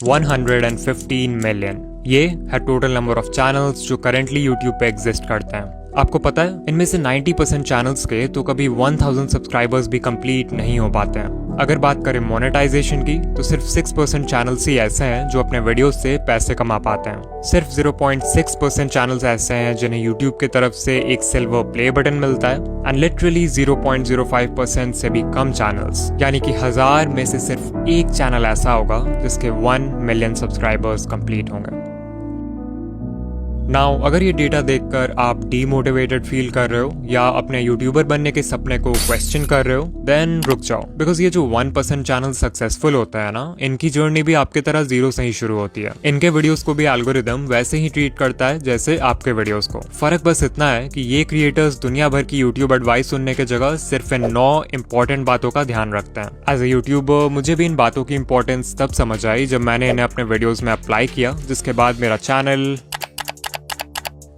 115 million. ये है total number of channels जो करेंटली यूट्यूब पे एग्जिस्ट करते हैं। आपको पता है इनमें से 90% चैनल्स के तो कभी 1000 सब्सक्राइबर्स भी कंप्लीट नहीं हो पाते हैं। अगर बात करें मोनेटाइजेशन की तो सिर्फ 6% चैनल्स ही ऐसे हैं जो अपने वीडियोस से पैसे कमा पाते हैं। सिर्फ 0.6% चैनल्स ऐसे हैं जिन्हें यूट्यूब की तरफ से एक सिल्वर प्ले बटन मिलता है एंड लिटरली 0.05% से भी कम चैनल्स, यानी कि 1000 में से सिर्फ एक चैनल ऐसा होगा जिसके 1 मिलियन सब्सक्राइबर्स कंप्लीट होंगे। नाउ अगर ये डेटा देखकर आप डीमोटिवेटेड फील कर रहे हो या अपने यूट्यूबर बनने के सपने को क्वेश्चन कर रहे हो, देन रुक जाओ, बिकॉज ये जो 1% चैनल सक्सेसफुल होता है ना, इनकी जर्नी भी आपकी तरह जीरो से ही शुरू होती है। इनके वीडियोस को भी एल्गोरिदम वैसे ही ट्रीट करता है जैसे आपके वीडियोस को। फर्क बस इतना है कि ये क्रिएटर्स दुनिया भर की यूट्यूब एडवाइस सुनने की जगह सिर्फ इन 9 इंपॉर्टेंट बातों का ध्यान रखते हैं। एज ए यूट्यूबर मुझे भी इन बातों की इंपॉर्टेंस तब समझ आई जब मैंने इन्हें अपने वीडियोज में अप्लाई किया, जिसके बाद मेरा चैनल।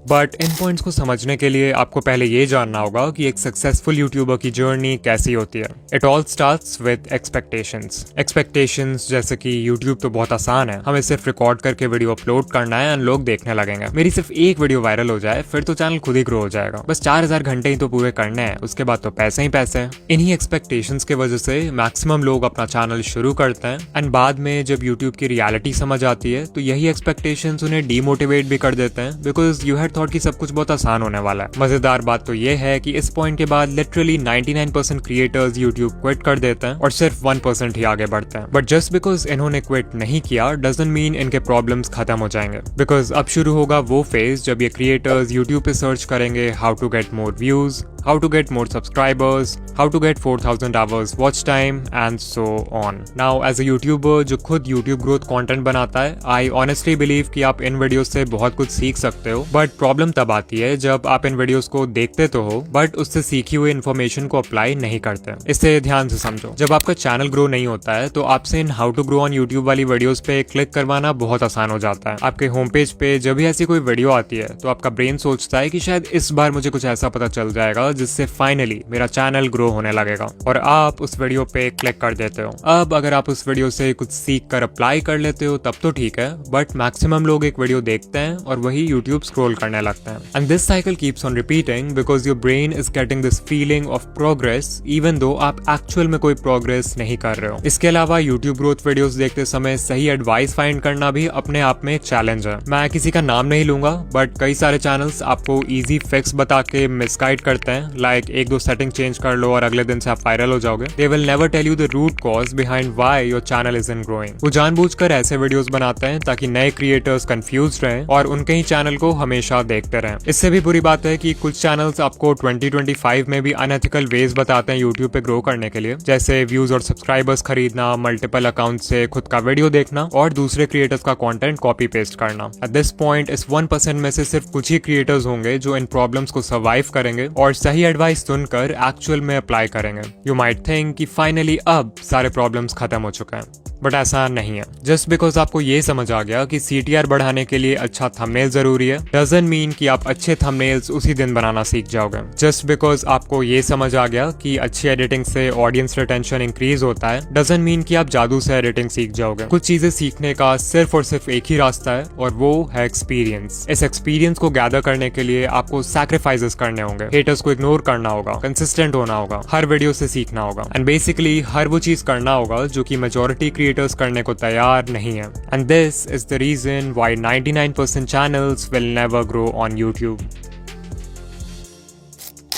बट इन पॉइंट्स को समझने के लिए आपको पहले ये जानना होगा कि एक सक्सेसफुल यूट्यूबर की जर्नी कैसी होती है। It all starts with expectations जैसे कि यूट्यूब तो बहुत आसान है, हमें सिर्फ रिकॉर्ड करके वीडियो अपलोड करना है एंड लोग देखने लगेंगे। मेरी सिर्फ एक वीडियो वायरल हो जाए फिर तो चैनल खुद ही ग्रो हो जाएगा। बस 4000 घंटे ही तो पूरे करने हैं, उसके बाद तो पैसे ही पैसे हैं। इन्हीं एक्सपेक्टेशंस की वजह से मैक्सिमम लोग अपना चैनल शुरू करते हैं एंड बाद में जब यूट्यूब की रियलिटी समझ आती है तो यही एक्सपेक्टेशंस उन्हें डीमोटिवेट भी कर देते हैं, बिकॉज यू हैड थॉट कि सब कुछ बहुत आसान होने वाला है। मजेदार बात तो ये है कि इस पॉइंट के बाद लिटरली 99% क्रिएटर्स यूट्यूब क्विट कर देते हैं और सिर्फ 1% ही आगे बढ़ते हैं। बट जस्ट बिकॉज इन्होंने क्विट नहीं किया डजंट मीन इनके प्रॉब्लम्स खत्म हो जाएंगे, बिकॉज अब शुरू होगा वो फेज जब ये क्रिएटर्स यूट्यूब पे सर्च करेंगे how to get more views, how to get more subscribers, how to get 4000 hours watch time and so on. Now as a YouTuber जो खुद YouTube growth content बनाता है, I honestly believe कि आप इन videos से बहुत कुछ सीख सकते हो, बट प्रॉब्लम तब आती है जब आप इन वीडियोस को देखते तो हो बट उससे सीखी हुई इन्फॉर्मेशन को अप्लाई नहीं करते। इसे ध्यान से समझो, जब आपका चैनल ग्रो नहीं होता है तो आपसे इन how to grow on YouTube वाली वीडियोस पे क्लिक करवाना बहुत आसान हो जाता है। आपके होम पेज पे जब भी ऐसी कोई वीडियो आती है तो आपका ब्रेन सोचता है कि शायद इस बार मुझे कुछ ऐसा पता चल जाएगा जिससे फाइनली मेरा चैनल ग्रो होने लगेगा, और आप उस वीडियो पे क्लिक कर देते हो। अब अगर आप उस वीडियो से कुछ सीख कर अप्लाई कर लेते हो तब तो ठीक है, बट मैक्सिमम लोग एक वीडियो देखते हैं और वही यूट्यूब स्क्रॉल करने लगते हैं and this cycle keeps on repeating because your brain is getting this feeling of progress even though आप एक्चुअल में कोई प्रोग्रेस नहीं कर रहे हो। इसके अलावा यूट्यूब ग्रोथ वीडियोस देखते समय सही एडवाइस फाइंड करना भी अपने आप में एक चैलेंज है। मैं किसी का नाम नहीं लूंगा बट कई सारे चैनल्स आपको इजी फिक्स बता के मिसगाइड करते हैं, लाइक एक दो सेटिंग चेंज कर लो और अगले दिन से आप वायरल हो जाओगे। They will never tell you the root cause behind why your channel isn't growing. वो जानबूझकर ऐसे वीडियोस बनाते हैं ताकि नए क्रिएटर्स कंफ्यूज रहें और उनके ही चैनल को हमेशा देखते रहें। इससे भी बुरी बात है कि कुछ चैनल्स आपको 2025 में भी अनएथिकल वेज बताते हैं यूट्यूब पे ग्रो करने के लिए, जैसे व्यूज और सब्सक्राइबर्स खरीदना, मल्टीपल अकाउंट से खुद का वीडियो देखना और दूसरे क्रिएटर्स का कंटेंट कॉपी पेस्ट करना। एट दिस पॉइंट इस 1% में से सिर्फ कुछ ही क्रिएटर्स होंगे जो इन प्रॉब्लम्स को सर्वाइव करेंगे और सही एडवाइस सुनकर एक्चुअल में अप्लाई करेंगे। यू माइट थिंक कि फाइनली अब सारे प्रॉब्लम्स खत्म हो चुके हैं, बट ऐसा नहीं है। जस्ट बिकॉज आपको ये समझ आ गया कि CTR बढ़ाने के लिए अच्छा थंबनेल जरूरी है डजंट मीन कि आप अच्छे थंबनेल्स उसी दिन बनाना सीख जाओगे। जस्ट बिकॉज आपको ये समझ आ गया कि अच्छी एडिटिंग से ऑडियंस रिटेंशन इंक्रीज होता है डजंट मीन कि आप जादू से एडिटिंग सीख जाओगे। कुछ चीजें सीखने का सिर्फ और सिर्फ एक ही रास्ता है और वो है एक्सपीरियंस। इस एक्सपीरियंस को गैदर करने के लिए आपको सैक्रिफाइसेस करने होंगे, हेटर्स को इग्नोर करना होगा, कंसिस्टेंट होना होगा, हर वीडियो से सीखना होगा एंड बेसिकली हर वो चीज करना होगा जो कि मेजॉरिटी क्रिएटर्स करने को तैयार नहीं है। And this is the reason why 99% channels will never grow on YouTube.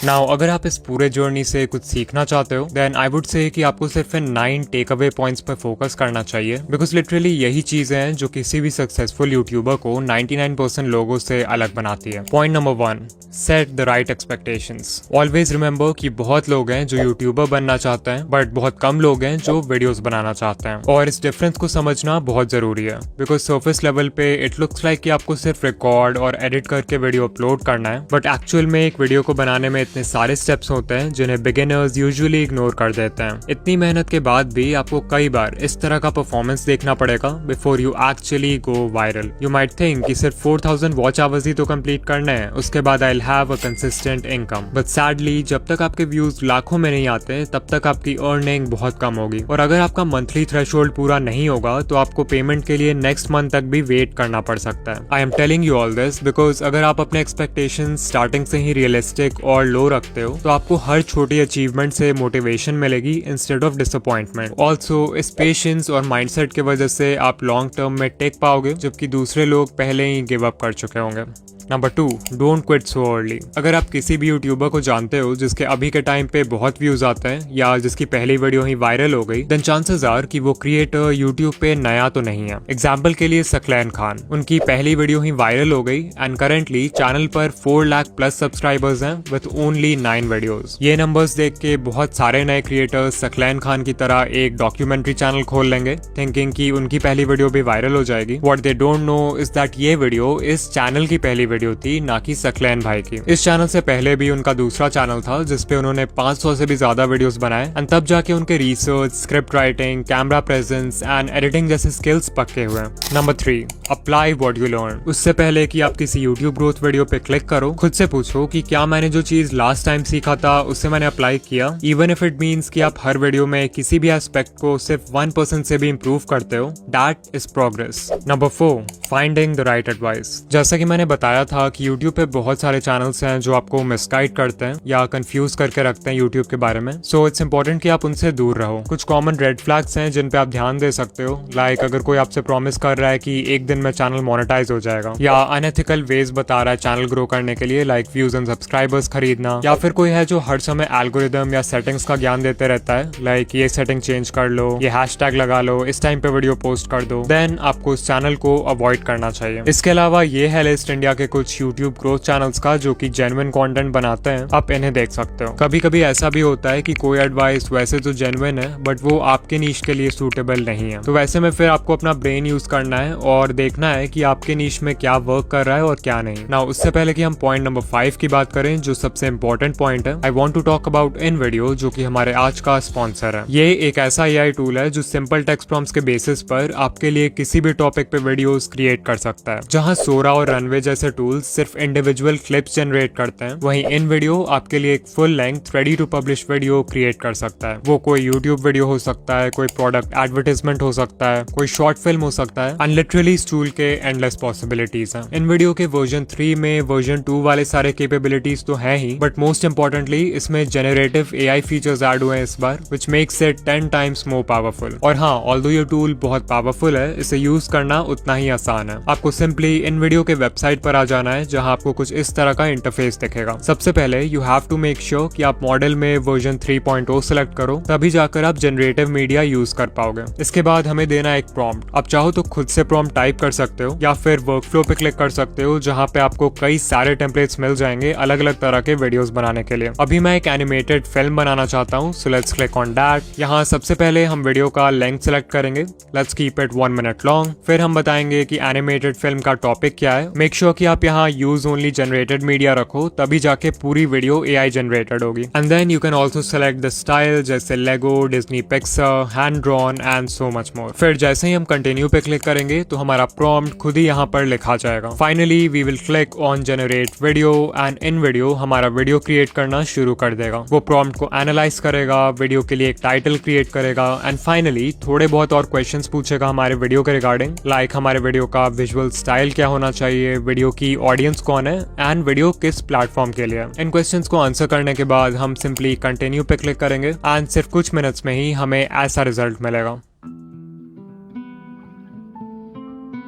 Now अगर आप इस पूरे जर्नी से कुछ सीखना चाहते हो देन आई वुड से कि आपको सिर्फ इन 9 टेक अवे पॉइंट्स पर फोकस करना चाहिए, बिकॉज लिटरली यही चीजें हैं जो किसी भी सक्सेसफुल यूट्यूबर को 99% लोगों से अलग बनाती है। Point number 1, set the right expectations. Always remember कि बहुत लोग हैं जो यूट्यूबर बनना चाहते हैं बट बहुत कम लोग हैं जो वीडियोस बनाना चाहते हैं, और इस डिफरेंस को समझना बहुत जरूरी है। बिकॉज सर्फेस लेवल पे इट लुक्स लाइक कि आपको सिर्फ रिकॉर्ड और एडिट करके वीडियो अपलोड करना है, बट एक्चुअल में एक वीडियो को बनाने में इतने सारे स्टेप्स होते हैं जिन्हें बिगिनर्स यूजुअली इग्नोर कर देते हैं। इतनी मेहनत के बाद भी आपको कई बार इस तरह का परफॉर्मेंस देखना पड़ेगा before you actually go viral. You might think कि सिर्फ 4000 वॉच आवर्स ही तो कंप्लीट करने हैं, उसके बाद I will have a consistent income. But sadly जब तक आपके व्यूज लाखों में नहीं आते तब तक आपकी अर्निंग बहुत कम होगी, और अगर आपका मंथली थ्रेशोल्ड पूरा नहीं होगा तो आपको पेमेंट के लिए नेक्स्ट मंथ तक भी वेट करना पड़ सकता है। I am telling you all this because अगर आप अपने एक्सपेक्टेशन स्टार्टिंग से ही रियलिस्टिक और लो रखते हो तो आपको हर छोटी अचीवमेंट से मोटिवेशन मिलेगी इंस्टेड ऑफ डिसअपॉइंटमेंट। ऑल्सो इस पेशेंस और माइंडसेट की वजह से आप लॉन्ग टर्म में टेक पाओगे, जबकि दूसरे लोग पहले ही गिव अप कर चुके होंगे। Number 2, don't quit so early. अगर आप किसी भी यूट्यूबर को जानते हो जिसके अभी के टाइम पे बहुत व्यूज आते हैं या जिसकी पहली वीडियो ही वायरल हो गई, देन चांसेस आर कि वो क्रिएटर यूट्यूब पे नया तो नहीं है। एग्जाम्पल के लिए सकलैन खान, उनकी पहली वीडियो ही वायरल हो गई एंड करेंटली चैनल पर 4 लाख प्लस सब्सक्राइबर्स हैं विद ओनली 9 वीडियोस। ये नंबर्स देख के बहुत सारे नए क्रिएटर्स सकलैन खान की तरह एक डॉक्यूमेंट्री चैनल खोल लेंगे थिंकिंग कि उनकी पहली वीडियो भी वायरल हो जाएगी। What they don't know is that ये वीडियो इस चैनल की पहली वीडियो थी, ना कि सकलैन भाई की। इस चैनल से पहले भी उनका दूसरा चैनल था जिसपे उन्होंने 500 से भी ज्यादा वीडियोस बनाए एंड तब जाके उनके research, script writing, camera presence and editing जैसे स्किल्स पक्के हुए। Number 3, apply what you learn. उससे पहले कि आप किसी यूट्यूब ग्रोथ वीडियो पे क्लिक करो, खुद से पूछो कि क्या मैंने जो चीज लास्ट टाइम सीखा था उससे मैंने अप्लाई किया, इवन इफ इट मीन्स कि आप हर वीडियो में किसी भी एस्पेक्ट को सिर्फ 1% से भी इम्प्रूव करते हो, that is progress. Number 4, finding the right advice. जैसा कि मैंने बताया था कि यूट्यूब पे बहुत सारे चैनल्स हैं जो आपको मिसगाइड करते हैं या कंफ्यूज करके रखते हैं यूट्यूब के बारे में, सो इट्स इंपॉर्टेंट कि आप उनसे दूर रहो। कुछ कॉमन रेड फ्लैग्स हैं जिन पे आप ध्यान दे सकते हो, लाइक अगर कोई आपसे प्रॉमिस कर रहा है कि एक दिन में चैनल मोनेटाइज हो जाएगा, या अनएथिकल वेज बता रहा है चैनल ग्रो करने के लिए लाइक व्यूज एंड सब्सक्राइबर्स खरीदना, या फिर कोई है जो हर समय एल्गोरिदम या सेटिंग्स का ज्ञान देते रहता है लाइक ये सेटिंग चेंज कर लो, ये हैशटैग लगा लो, इस टाइम पे वीडियो पोस्ट कर दो, देन आपको उस चैनल को अवॉइड करना चाहिए। इसके अलावा ये है लिस्ट इंडिया के कुछ यूट्यूब ग्रोथ चैनल्स का जो कि जेन्युइन कंटेंट बनाते हैं, आप इन्हें देख सकते हो। कभी कभी ऐसा भी होता है कि कोई एडवाइस वैसे तो जेन्युइन है बट वो आपके नीश के लिए सूटेबल नहीं है, तो वैसे में फिर आपको अपना ब्रेन यूज करना है और देखना है कि आपके नीश में क्या वर्क कर रहा है और क्या नहीं। नाउ उससे पहले कि हम पॉइंट नंबर 5 की बात करें जो सबसे इंपॉर्टेंट पॉइंट है, I want to talk about इन वीडियो जो कि हमारे आज का स्पॉन्सर है। ये एक ऐसा एआई टूल है जो सिंपल टेक्स्ट प्रॉम्प्ट्स के बेसिस पर आपके लिए किसी भी टॉपिक पे वीडियोस क्रिएट कर सकता है। जहां सोरा और रनवे जैसे टूल्स सिर्फ इंडिविजुअल क्लिप्स जनरेट करते हैं, वहीं इन वीडियो आपके लिए एक full length ready to publish video create कर सकता है। वो कोई यूट्यूब वीडियो हो सकता है, कोई प्रोडक्ट एडवर्टाइजमेंट हो सकता है, कोई शॉर्ट फिल्म हो सकता है, एंड लिटरली इस टूल के एंडलेस पॉसिबिलिटीज हैं। इन वीडियो के वर्जन 3 में वर्जन 2 वाले सारे कैपेबिलिटीज तो है ही, बट मोस्ट इंपॉर्टेंटली इसमें जेनरेटिव एआई फीचर्स ऐड हुए हैं इस बार, which makes it 10 times more powerful. और हाँ, ऑल्दो ये टूल बहुत पावरफुल है, इसे यूज करना उतना ही आसान है। आपको सिंपली इन वीडियो के वेबसाइट पर आ जाना है जहां आपको कुछ इस तरह का इंटरफेस दिखेगा। सबसे पहले you have to make sure कि आप मॉडल में वर्जन 3.0 सेलेक्ट करो, तभी जाकर आप जनरेटिव मीडिया यूज कर पाओगे। इसके बाद हमें देना है एक प्रॉम्प्ट। आप चाहो तो खुद से प्रॉम्प्ट टाइप कर सकते हो या फिर वर्कफ्लो पे क्लिक कर सकते हो जहां पे आपको कई सारे टेम्पलेट्स मिल जाएंगे अलग अलग तरह के वीडियोस बनाने के लिए। अभी मैं एक एनिमेटेड फिल्म बनाना चाहता हूँ, so let's click on that. यहाँ सबसे पहले हम वीडियो का लेंथ सेलेक्ट करेंगे, let's keep it 1 minute long. फिर हम बताएंगे कि एनिमेटेड फिल्म का टॉपिक क्या है। मेक श्योर कि आप यहाँ यूज ओनली जनरेटेड मीडिया रखो, तभी जाके पूरी वीडियो एआई जनरेटेड होगी। And then you can also select the style जैसे Lego, Disney Pixar, hand drawn and so much more. फिर जैसे ही हम कंटिन्यू पे क्लिक करेंगे तो हमारा प्रॉम्प्ट खुद ही यहाँ पर लिखा जाएगा। Finally we will click on generate video and इन वीडियो हमारा वीडियो क्रिएट करना शुरू कर देगा। वो प्रॉम्प्ट को एनालाइज करेगा, वीडियो के लिए एक टाइटल क्रिएट करेगा एंड फाइनली थोड़े बहुत और क्वेश्चंस पूछेगा हमारे वीडियो के रिगार्डिंग, लाइक हमारे वीडियो का विजुअल स्टाइल क्या होना चाहिए, वीडियो की ऑडियंस कौन है एंड वीडियो किस प्लेटफॉर्म के लिए। इन क्वेश्चंस को आंसर करने के बाद हम सिंपली कंटिन्यू पे क्लिक करेंगे एंड सिर्फ कुछ मिनट्स में ही हमें ऐसा रिजल्ट मिलेगा।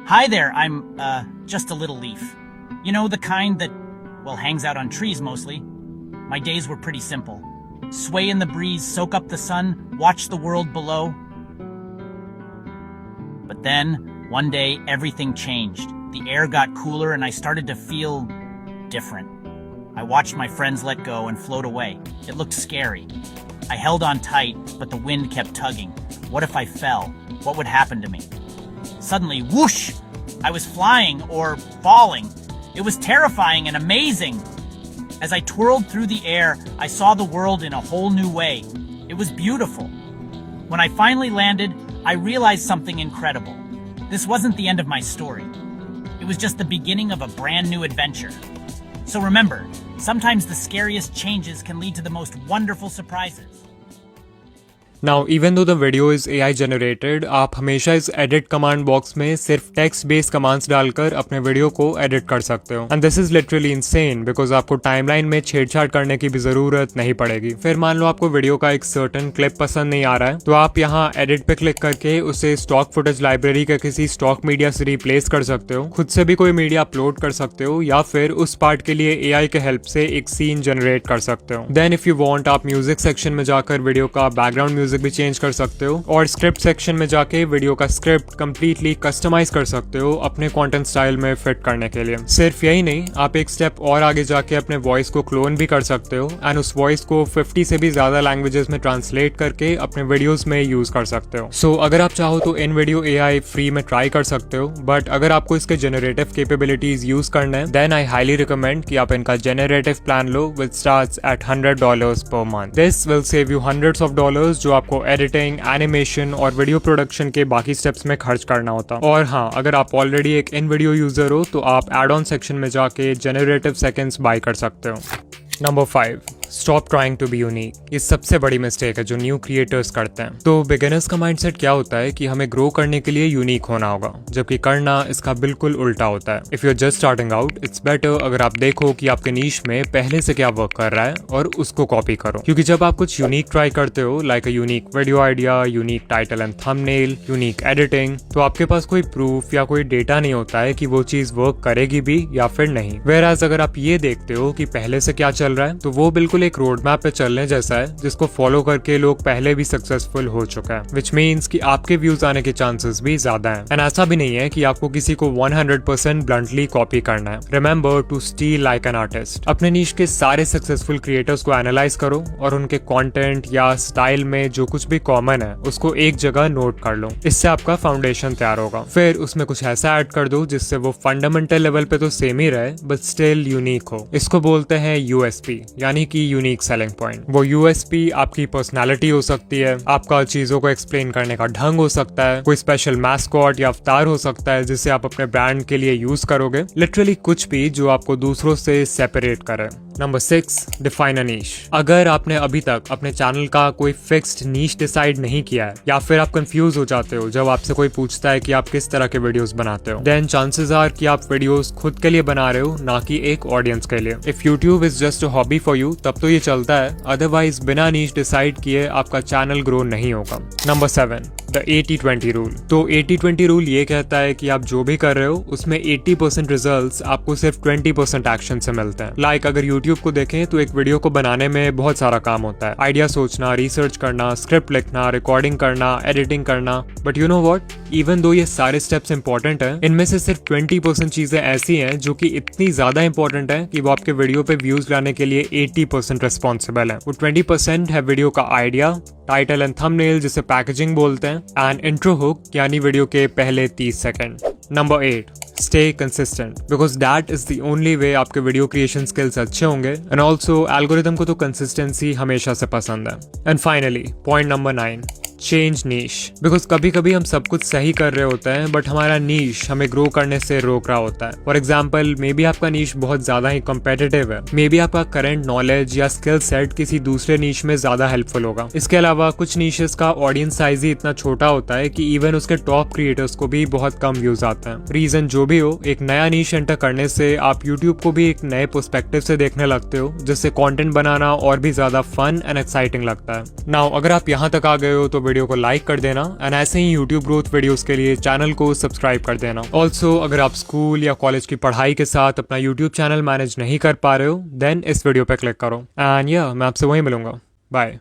Hi there, I'm, just a little leaf. You know, the kind that, well, hangs out on trees mostly. My days were pretty simple. Sway in the breeze, soak up the sun, watch the world below. But then, one day, everything changed. The air got cooler and I started to feel different. I watched my friends let go and float away. It looked scary. I held on tight, but the wind kept tugging. What if I fell? What would happen to me? Suddenly, whoosh! I was flying or falling. It was terrifying and amazing. As I twirled through the air, I saw the world in a whole new way. It was beautiful. When I finally landed, I realized something incredible. This wasn't the end of my story. It was just the beginning of a brand new adventure. So remember, sometimes the scariest changes can lead to the most wonderful surprises. Now, even though the video is AI generated, आप हमेशा इस edit command box में सिर्फ text based commands डालकर अपने video को edit कर सकते हो. And this is literally insane because आपको timeline में छेड़छाड़ करने की भी जरूरत नहीं पड़ेगी. फिर मान लो आपको वीडियो का एक certain clip पसंद नहीं आ रहा है, तो आप यहाँ edit पे क्लिक करके उसे stock footage library के किसी stock media से replace कर सकते हो, खुद से भी कोई मीडिया अपलोड कर सकते हो, या फिर उस पार्ट के लिए AI के हेल्प से एक सीन जनरेट कर सकते हो. Then if you want, आप म्यूजिक सेक्शन में जाकर वीडियो का बैकग्राउंड म्यूजिक भी चेंज कर सकते हो, और स्क्रिप्ट सेक्शन में जाके वीडियो का स्क्रिप्ट कंप्लीटली कस्टमाइज कर सकते हो अपने कंटेंट स्टाइल में फिट करने के लिए. सिर्फ यही नहीं, आप एक स्टेप और आगे जाके अपने वॉइस को क्लोन भी कर सकते हो एंड उस वॉइस को 50 से भी ज्यादा लैंग्वेजेस में ट्रांसलेट करके अपने वीडियोस में यूज कर सकते हो. सो अगर आप चाहो तो इन वीडियो AI फ्री में ट्राई कर सकते हो, बट अगर आपको इसके जेनरेटिव कैपेबिलिटीज यूज करना है, देन आई हाईली रिकमेंड कि आप इनका generative plan low with starts at $100 per month. This will save you hundreds of dollars जो आपको एडिटिंग, एनिमेशन और वीडियो प्रोडक्शन के बाकी स्टेप्स में खर्च करना होता. और हाँ, अगर आप ऑलरेडी एक इन वीडियो यूजर हो तो आप एड ऑन सेक्शन में जाके जेनरेटिव सेकेंड्स बाय कर सकते हो. Number 5, stop trying to be unique. ये सबसे बड़ी मिस्टेक है जो न्यू क्रिएटर्स करते हैं. तो बिगिनर्स का माइंडसेट क्या होता है कि हमें ग्रो करने के लिए यूनिक होना होगा, जबकि करना इसका बिल्कुल उल्टा होता है. If you are just starting out, it's better अगर आप देखो कि आपके नीश में पहले से क्या वर्क कर रहा है और उसको कॉपी करो. क्योंकि जब आप कुछ यूनिक ट्राई करते हो, like a unique video idea, unique title and thumbnail, unique editing, तो आपके पास कोई प्रूफ या कोई डेटा नहीं होता है कि वो चीज वर्क करेगी भी या फिर नहीं. वेयरएज अगर आप ये देखते हो कि पहले से क्या चल रहा है, तो वो बिल्कुल एक रोड मैप पे चलने जैसा है जिसको फॉलो करके लोग पहले भी सक्सेसफुल हो चुका है, विच मीन्स कि आपके व्यूज आने के चांसेस भी ज्यादा हैं. एंड ऐसा भी नहीं है कि आपको किसी को 100% ब्लंटली कॉपी करना है. Remember to steal like an artist. अपने नीश के सारे सक्सेसफुल क्रिएटर्स को एनालाइज करो और उनके कंटेंट या स्टाइल में जो कुछ भी कॉमन है उसको एक जगह नोट कर लो. इससे आपका फाउंडेशन तैयार होगा. फिर उसमें कुछ ऐसा ऐड कर दो जिससे वो फंडामेंटल लेवल पे तो सेम ही रहे बट स्टिल यूनिक हो. इसको बोलते हैं USP, यानी कि यूनिक सेलिंग पॉइंट. वो USP आपकी पर्सनालिटी हो सकती है, आपका चीजों को एक्सप्लेन करने का ढंग हो सकता है, कोई स्पेशल मैस्कॉट या अवतार हो सकता है जिसे आप अपने ब्रांड के लिए यूज करोगे. लिटरली कुछ भी जो आपको दूसरों से सेपरेट करे. नंबर 6, डिफाइन अ नीश. अगर आपने अभी तक अपने चैनल का कोई फिक्स्ड नीश डिसाइड नहीं किया है, या फिर आप कंफ्यूज हो जाते हो जब आपसे कोई पूछता है कि आप किस तरह के वीडियोस बनाते हो, देन चांसेस आर कि आप वीडियोस खुद के लिए बना रहे हो, ना कि एक ऑडियंस के लिए. If YouTube is just a hobby for you, तब तो ये चलता है, अदरवाइज बिना नीश डिसाइड किए आपका चैनल ग्रो नहीं होगा. Number 7, the 80-20 rule. तो 80-20 रूल ये कहता है कि आप जो भी कर रहे हो उसमें 80% रिजल्ट्स आपको सिर्फ 20% एक्शन से मिलते हैं. लाइक अगर यूट्यूब को देखें तो एक वीडियो को बनाने में बहुत सारा काम होता है. आइडिया सोचना, रिसर्च करना, स्क्रिप्ट लिखना, रिकॉर्डिंग करना, एडिटिंग करना. But you know what, even though ये सारे स्टेप्स इंपॉर्टेंट हैं, इनमें से सिर्फ 20% चीजें ऐसी हैं जो कि इतनी ज्यादा इंपॉर्टेंट है कि वो आपके वीडियो पे व्यूज लाने के लिए 80% रिस्पॉन्सिबल है. वो 20% है वीडियो का आइडिया, टाइटल एंड थंबनेल जिसे पैकेजिंग बोलते हैं, एंड इंट्रो हुक यानी वीडियो के पहले 30 second. Number 8, stay consistent, because that is the only way आपके वीडियो क्रिएशन स्किल्स अच्छे होंगे. एंड ऑल्सो एल्गोरिथम को तो कंसिस्टेंसी हमेशा से पसंद है. And finally point number 9, change niche. Because कभी कभी हम सब कुछ सही कर रहे होते हैं बट हमारा नीश हमें ग्रो करने से रोक रहा होता है. फॉर एग्जाम्पल, मे बी आपका नीश बहुत ज्यादा ही कॉम्पिटिटिव है, मे बी आपका करंट नॉलेज या स्किल सेट किसी दूसरे नीश में ज्यादा हेल्पफुल होगा. इसके अलावा कुछ नीशेस का ऑडियंस साइज ही इतना छोटा होता है कि इवन उसके टॉप क्रिएटर्स को भी बहुत कम व्यूज आते हैं. रीजन जो भी हो, एक नया नीश एंटर करने से आप यूट्यूब को भी एक नए पर्सपेक्टिव से देखने लगते हो, जिससे कंटेंट बनाना और भी ज्यादा फन एंड एक्साइटिंग लगता है. नाउ अगर आप यहाँ तक आ गए हो तो वीडियो को लाइक कर देना, एंड ऐसे ही यूट्यूब ग्रोथ वीडियोस के लिए चैनल को सब्सक्राइब कर देना. ऑल्सो अगर आप स्कूल या कॉलेज की पढ़ाई के साथ अपना यूट्यूब चैनल मैनेज नहीं कर पा रहे हो, देन इस वीडियो पे क्लिक करो. एंड या मैं आपसे वहीं मिलूंगा. बाय.